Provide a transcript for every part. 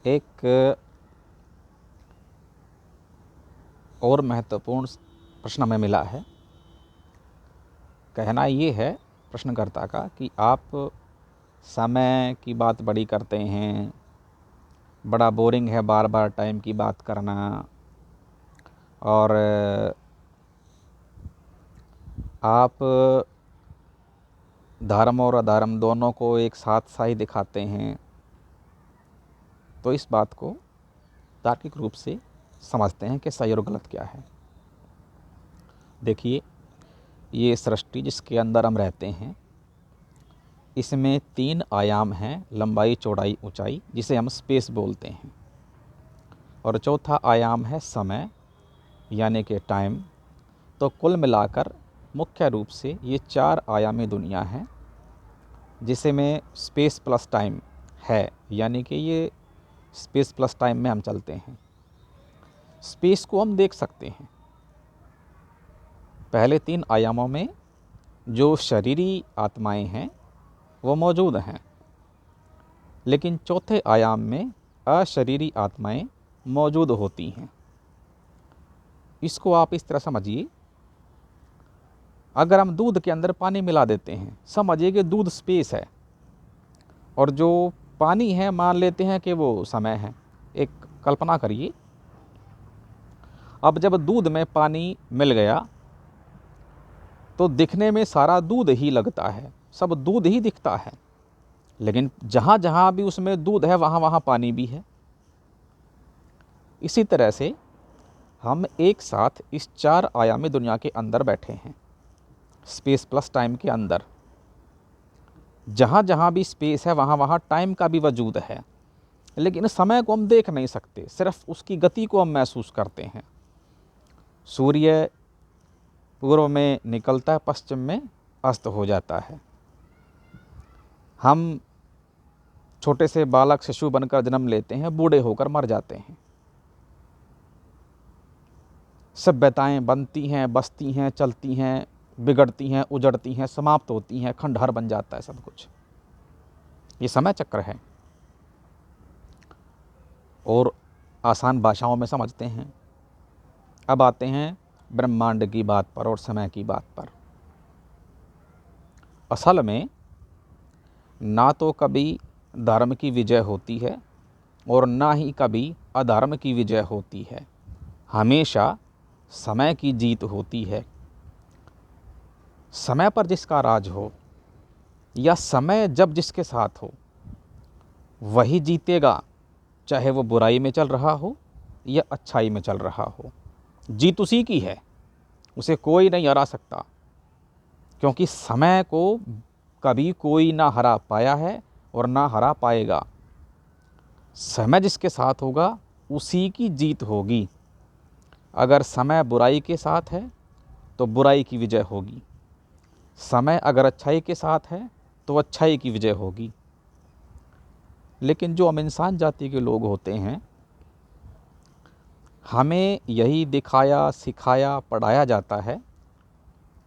एक और महत्वपूर्ण प्रश्न हमें मिला है। कहना ये है प्रश्नकर्ता का कि आप समय की बात बड़ी करते हैं, बड़ा बोरिंग है बार बार टाइम की बात करना, और आप धर्म और अधर्म दोनों को एक साथ सा ही दिखाते हैं। तो इस बात को तार्किक रूप से समझते हैं कि सही और गलत क्या है। देखिए, ये सृष्टि जिसके अंदर हम रहते हैं, इसमें 3 आयाम हैं, लंबाई, चौड़ाई, ऊंचाई, जिसे हम स्पेस बोलते हैं। और चौथा आयाम है समय, यानी कि टाइम। तो कुल मिलाकर मुख्य रूप से ये 4 आयामी दुनिया है, जिसे में स्पेस प्लस टाइम है, यानी कि ये स्पेस प्लस टाइम में हम चलते हैं। स्पेस को हम देख सकते हैं। पहले 3 आयामों में जो शरीरी आत्माएं हैं वो मौजूद हैं, लेकिन चौथे आयाम में अशरीरी आत्माएं मौजूद होती हैं। इसको आप इस तरह समझिए, अगर हम दूध के अंदर पानी मिला देते हैं, समझिए कि दूध स्पेस है और जो पानी है मान लेते हैं कि वो समय है। एक कल्पना करिए, अब जब दूध में पानी मिल गया तो दिखने में सारा दूध ही लगता है, सब दूध ही दिखता है, लेकिन जहाँ जहाँ भी उसमें दूध है वहाँ वहाँ पानी भी है। इसी तरह से हम एक साथ इस 4 आयामी दुनिया के अंदर बैठे हैं, स्पेस प्लस टाइम के अंदर। जहाँ जहाँ भी स्पेस है वहाँ वहाँ टाइम का भी वजूद है, लेकिन समय को हम देख नहीं सकते, सिर्फ उसकी गति को हम महसूस करते हैं। सूर्य पूर्व में निकलता है, पश्चिम में अस्त हो जाता है। हम छोटे से बालक शिशु बनकर जन्म लेते हैं, बूढ़े होकर मर जाते हैं। सभ्यताएं बनती हैं, बसती हैं, चलती हैं, बिगड़ती हैं, उजड़ती हैं, समाप्त होती हैं, खंडहर बन जाता है सब कुछ। ये समय चक्र है। और आसान भाषाओं में समझते हैं। अब आते हैं ब्रह्मांड की बात पर और समय की बात पर। असल में ना तो कभी धर्म की विजय होती है और ना ही कभी अधर्म की विजय होती है। हमेशा समय की जीत होती है। समय पर जिसका राज हो या समय जब जिसके साथ हो वही जीतेगा, चाहे वो बुराई में चल रहा हो या अच्छाई में चल रहा हो। जीत उसी की है, उसे कोई नहीं हरा सकता, क्योंकि समय को कभी कोई ना हरा पाया है और ना हरा पाएगा। समय जिसके साथ होगा उसी की जीत होगी। अगर समय बुराई के साथ है तो बुराई की विजय होगी, समय अगर अच्छाई के साथ है तो अच्छाई की विजय होगी। लेकिन जो हम इंसान जाति के लोग होते हैं, हमें यही दिखाया, सिखाया, पढ़ाया जाता है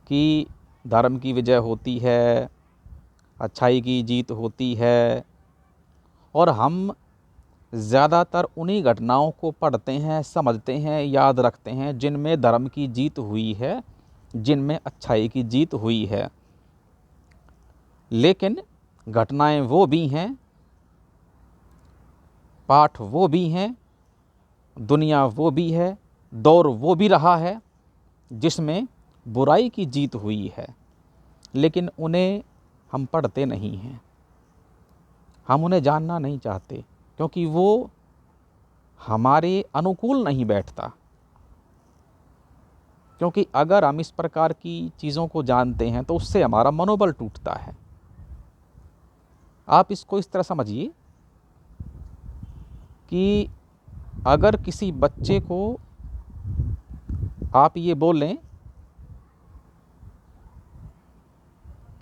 कि धर्म की विजय होती है, अच्छाई की जीत होती है, और हम ज़्यादातर उन्हीं घटनाओं को पढ़ते हैं, समझते हैं, याद रखते हैं जिनमें धर्म की जीत हुई है, जिनमें अच्छाई की जीत हुई है। लेकिन घटनाएं वो भी हैं, पाठ वो भी हैं, दुनिया वो भी है, दौर वो भी रहा है जिसमें बुराई की जीत हुई है, लेकिन उन्हें हम पढ़ते नहीं हैं, हम उन्हें जानना नहीं चाहते, क्योंकि वो हमारे अनुकूल नहीं बैठता। क्योंकि अगर हम इस प्रकार की चीज़ों को जानते हैं तो उससे हमारा मनोबल टूटता है। आप इसको इस तरह समझिए कि अगर किसी बच्चे को आप ये बोलें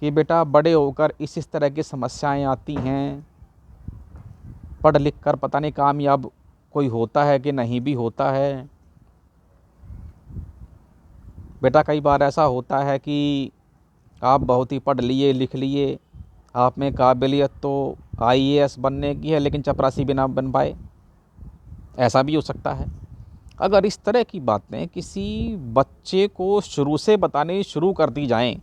कि बेटा बड़े होकर इस तरह की समस्याएं आती हैं, पढ़ लिख कर पता नहीं कामयाब कोई होता है कि नहीं भी होता है। बेटा कई बार ऐसा होता है कि आप बहुत ही पढ़ लिए लिख लिए, आप में काबिलियत तो आईएएस बनने की है, लेकिन चपरासी भी ना बन पाए। ऐसा भी हो सकता है। अगर इस तरह की बातें किसी बच्चे को शुरू से बतानी शुरू कर दी जाएं,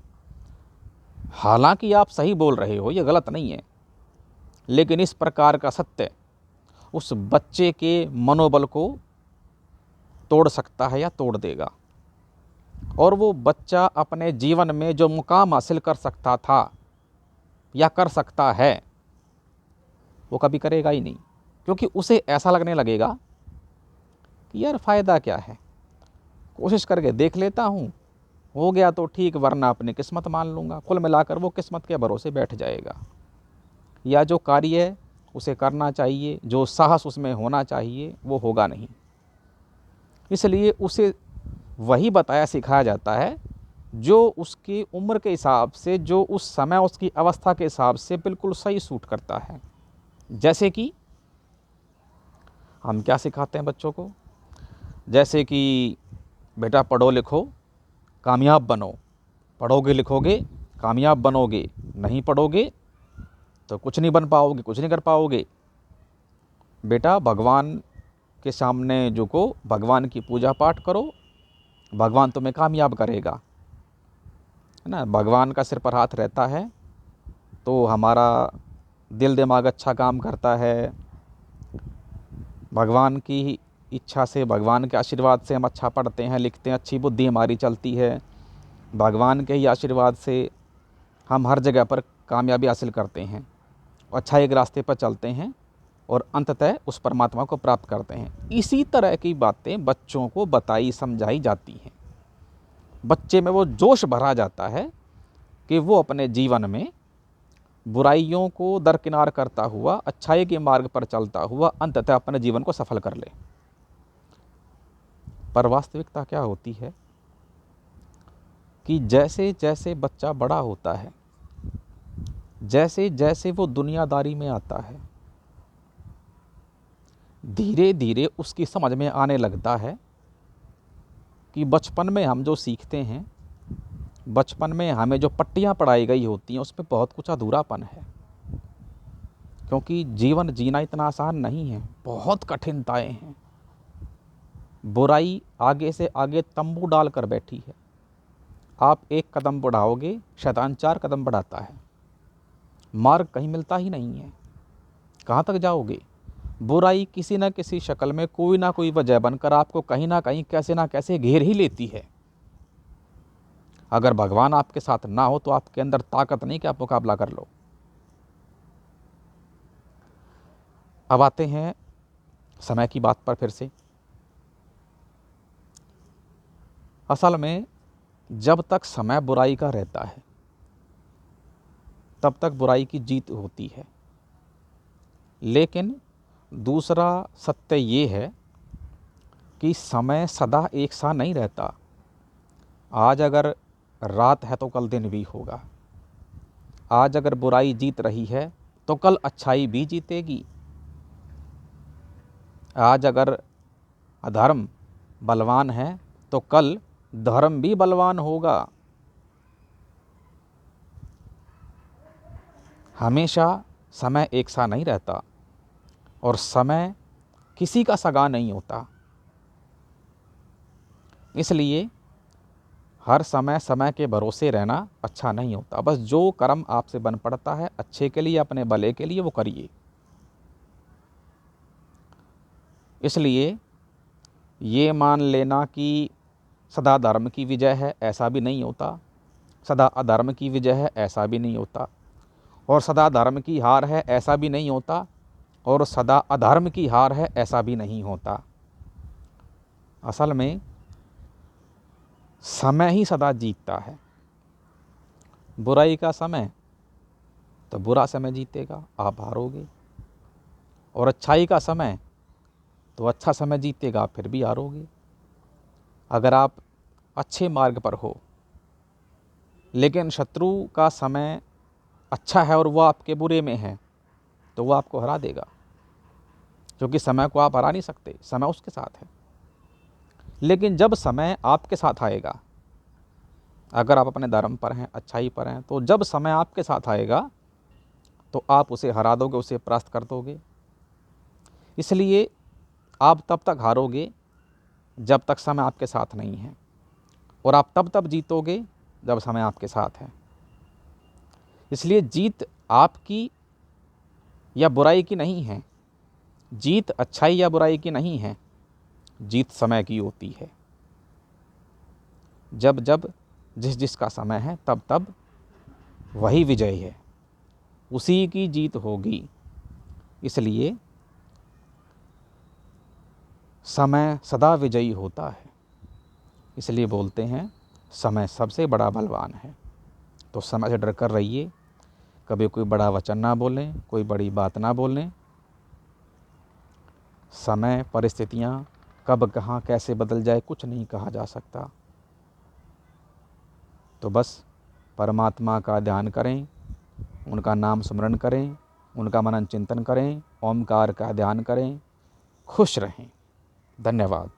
हालांकि आप सही बोल रहे हो, ये गलत नहीं है, लेकिन इस प्रकार का सत्य उस बच्चे के मनोबल को तोड़ सकता है या तोड़ देगा, और वो बच्चा अपने जीवन में जो मुकाम हासिल कर सकता था या कर सकता है, वो कभी करेगा ही नहीं। क्योंकि उसे ऐसा लगने लगेगा कि यार फ़ायदा क्या है, कोशिश करके देख लेता हूँ, हो गया तो ठीक, वरना अपनी किस्मत मान लूँगा। कुल मिलाकर वो किस्मत के भरोसे बैठ जाएगा। या जो कार्य है उसे करना चाहिए, जो साहस उसमें होना चाहिए, वो होगा नहीं। इसलिए उसे वही बताया सिखाया जाता है जो उसकी उम्र के हिसाब से, जो उस समय उसकी अवस्था के हिसाब से बिल्कुल सही सूट करता है। जैसे कि हम क्या सिखाते हैं बच्चों को, जैसे कि बेटा पढ़ो लिखो कामयाब बनो, पढ़ोगे लिखोगे कामयाब बनोगे, नहीं पढ़ोगे तो कुछ नहीं बन पाओगे, कुछ नहीं कर पाओगे। बेटा भगवान के सामने झुको, भगवान की पूजा पाठ करो, भगवान तुम्हें कामयाब करेगा, है ना। भगवान का सिर पर हाथ रहता है तो हमारा दिल दिमाग अच्छा काम करता है, भगवान की इच्छा से, भगवान के आशीर्वाद से हम अच्छा पढ़ते हैं लिखते हैं, अच्छी बुद्धि हमारी चलती है, भगवान के ही आशीर्वाद से हम हर जगह पर कामयाबी हासिल करते हैं, अच्छाई के रास्ते पर चलते हैं और अंततः उस परमात्मा को प्राप्त करते हैं। इसी तरह की बातें बच्चों को बताई समझाई जाती हैं। बच्चे में वो जोश भरा जाता है कि वो अपने जीवन में बुराइयों को दरकिनार करता हुआ, अच्छाई के मार्ग पर चलता हुआ अंततः अपने जीवन को सफल कर ले। पर वास्तविकता क्या होती है कि जैसे जैसे बच्चा बड़ा होता है, जैसे जैसे वो दुनियादारी में आता है, धीरे धीरे उसकी समझ में आने लगता है कि बचपन में हम जो सीखते हैं, बचपन में हमें जो पट्टियाँ पढ़ाई गई होती हैं, उसमें बहुत कुछ अधूरापन है। क्योंकि जीवन जीना इतना आसान नहीं है, बहुत कठिनताएं हैं। बुराई आगे से आगे तंबू डाल कर बैठी है। आप एक कदम बढ़ाओगे, शैतान 4 कदम बढ़ाता है, मार्ग कहीं मिलता ही नहीं है, कहाँ तक जाओगे। बुराई किसी न किसी शक्ल में, कोई ना कोई वजह बनकर आपको कहीं ना कहीं, कैसे ना कैसे घेर ही लेती है। अगर भगवान आपके साथ ना हो तो आपके अंदर ताकत नहीं कि आप मुकाबला कर लो। अब आते हैं समय की बात पर फिर से। असल में जब तक समय बुराई का रहता है तब तक बुराई की जीत होती है। लेकिन दूसरा सत्य ये है कि समय सदा एक सा नहीं रहता। आज अगर रात है तो कल दिन भी होगा। आज अगर बुराई जीत रही है तो कल अच्छाई भी जीतेगी। आज अगर अधर्म बलवान है तो कल धर्म भी बलवान होगा। हमेशा समय एक सा नहीं रहता और समय किसी का सगा नहीं होता। इसलिए हर समय समय के भरोसे रहना अच्छा नहीं होता। बस जो कर्म आपसे बन पड़ता है अच्छे के लिए, अपने भले के लिए, वो करिए। इसलिए ये मान लेना कि सदा धर्म की विजय है, ऐसा भी नहीं होता। सदा अधर्म की विजय है, ऐसा भी नहीं होता। और सदा धर्म की हार है, ऐसा भी नहीं होता। और सदा अधर्म की हार है, ऐसा भी नहीं होता। असल में समय ही सदा जीतता है। बुराई का समय तो बुरा समय जीतेगा, आप हारोगे। और अच्छाई का समय तो अच्छा समय जीतेगा, फिर भी हारोगे। अगर आप अच्छे मार्ग पर हो लेकिन शत्रु का समय अच्छा है और वो आपके बुरे में है तो वो आपको हरा देगा, क्योंकि समय को आप हरा नहीं सकते, समय उसके साथ है। लेकिन जब समय आपके साथ आएगा, अगर आप अपने धर्म पर हैं, अच्छाई पर हैं, तो जब समय आपके साथ आएगा तो आप उसे हरा दोगे, उसे परास्त कर दोगे। इसलिए आप तब तक हारोगे जब तक समय आपके साथ नहीं है, और आप तब तब जीतोगे जब समय आपके साथ है। इसलिए जीत आपकी या बुराई की नहीं है, जीत अच्छाई या बुराई की नहीं है, जीत समय की होती है। जब जब जिस जिसका समय है तब तब वही विजय है, उसी की जीत होगी। इसलिए समय सदा विजयी होता है। इसलिए बोलते हैं समय सबसे बड़ा बलवान है। तो समय से डर कर रहिए, कभी कोई बड़ा वचन ना बोलें, कोई बड़ी बात ना बोलें। समय, परिस्थितियाँ कब कहाँ कैसे बदल जाए कुछ नहीं कहा जा सकता। तो बस परमात्मा का ध्यान करें, उनका नाम स्मरण करें, उनका मनन चिंतन करें, ओमकार का ध्यान करें, खुश रहें। धन्यवाद।